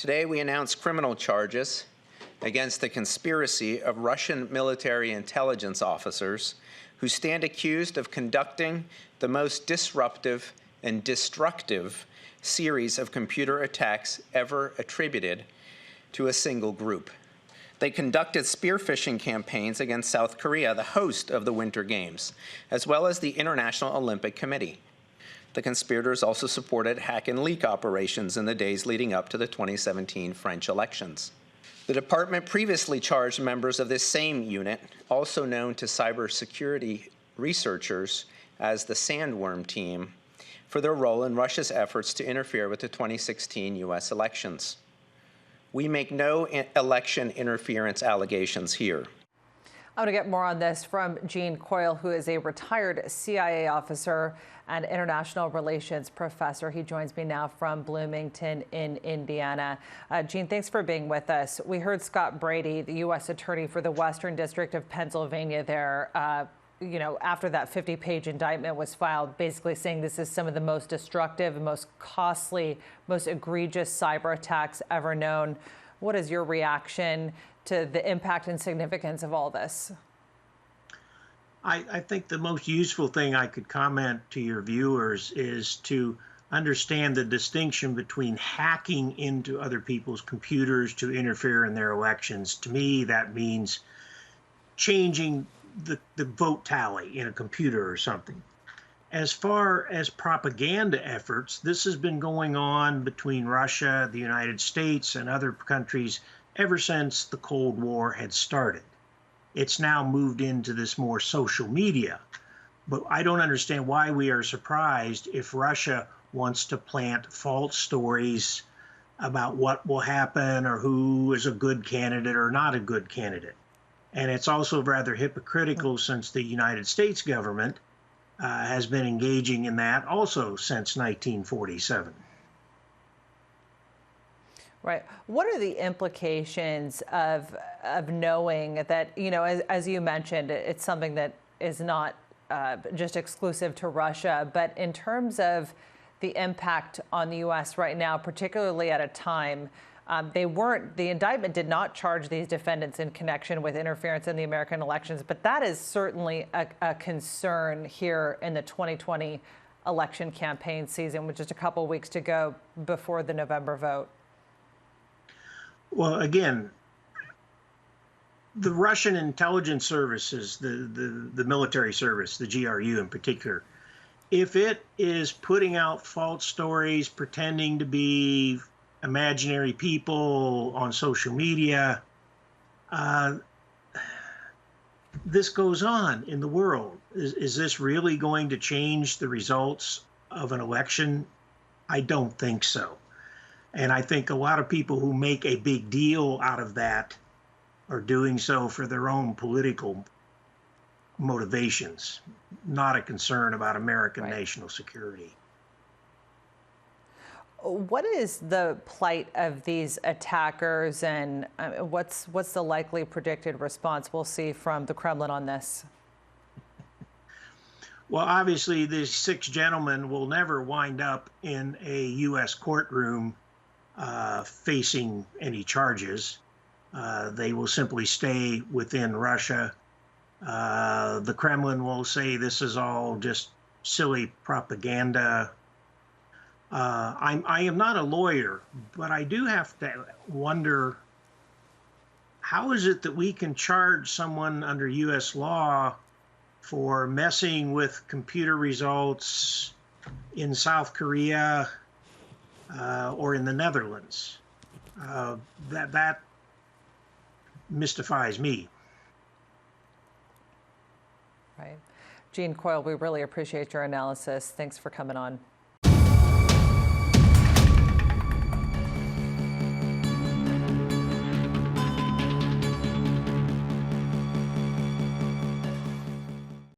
Today we announce criminal charges against the conspiracy of Russian military intelligence officers who stand accused of conducting the most disruptive and destructive series of computer attacks ever attributed to a single group. They conducted spear phishing campaigns against South Korea, the host of the Winter Games, as well as the International Olympic Committee. The conspirators also supported hack and leak operations in the days leading up to the 2017 French elections. The department previously charged members of this same unit, also known to cybersecurity researchers as the Sandworm Team, for their role in Russia's efforts to interfere with the 2016 U.S. elections. We make no election interference allegations here. I want to get more on this from Gene Coyle, who is a retired CIA officer and international relations professor. He joins me now from Bloomington in Indiana. Gene, thanks for being with us. We heard Scott Brady, the U.S. Attorney for the Western District of Pennsylvania there, after that 50-page indictment was filed, basically saying this is some of the most destructive, most costly, most egregious cyber attacks ever known. What is your reaction to the impact and significance of all this? I think the most useful thing I could comment to your viewers is to understand the distinction between hacking into other people's computers to interfere in their elections. To me, that means changing the vote tally in a computer or something. As far as propaganda efforts, this has been going on between Russia, the United States, and other countries ever since the Cold War had started. It's now moved into this more social media. But I don't understand why we are surprised if Russia wants to plant false stories about what will happen or who is a good candidate or not a good candidate. And it's also rather hypocritical since the United States government has been engaging in that also since 1947. Right. What are the implications of knowing that, as you mentioned, it's something that is not just exclusive to Russia, but in terms of the impact on the U.S. right now, particularly at a time the indictment did not charge these defendants in connection with interference in the American elections, but that is certainly a concern here in the 2020 election campaign season, with just a couple weeks to go before the November vote. Well, again, the Russian intelligence services, the military service, the GRU in particular, if it is putting out false stories, pretending to be imaginary people on social media, this goes on in the world. Is this really going to change the results of an election? I don't think so. And I think a lot of people who make a big deal out of that are doing so for their own political motivations, not a concern about American national security. What is the plight of these attackers, and what's the likely predicted response we'll see from the Kremlin on this? Well, obviously, these 6 gentlemen will never wind up in a U.S. courtroom facing any charges. They will simply stay within Russia. The Kremlin will say this is all just silly propaganda. I am not a lawyer, but I do have to wonder, how is it that we can charge someone under U.S. law for messing with computer results in South Korea or in the Netherlands? That mystifies me. Right. Gene Coyle, we really appreciate your analysis. Thanks for coming on.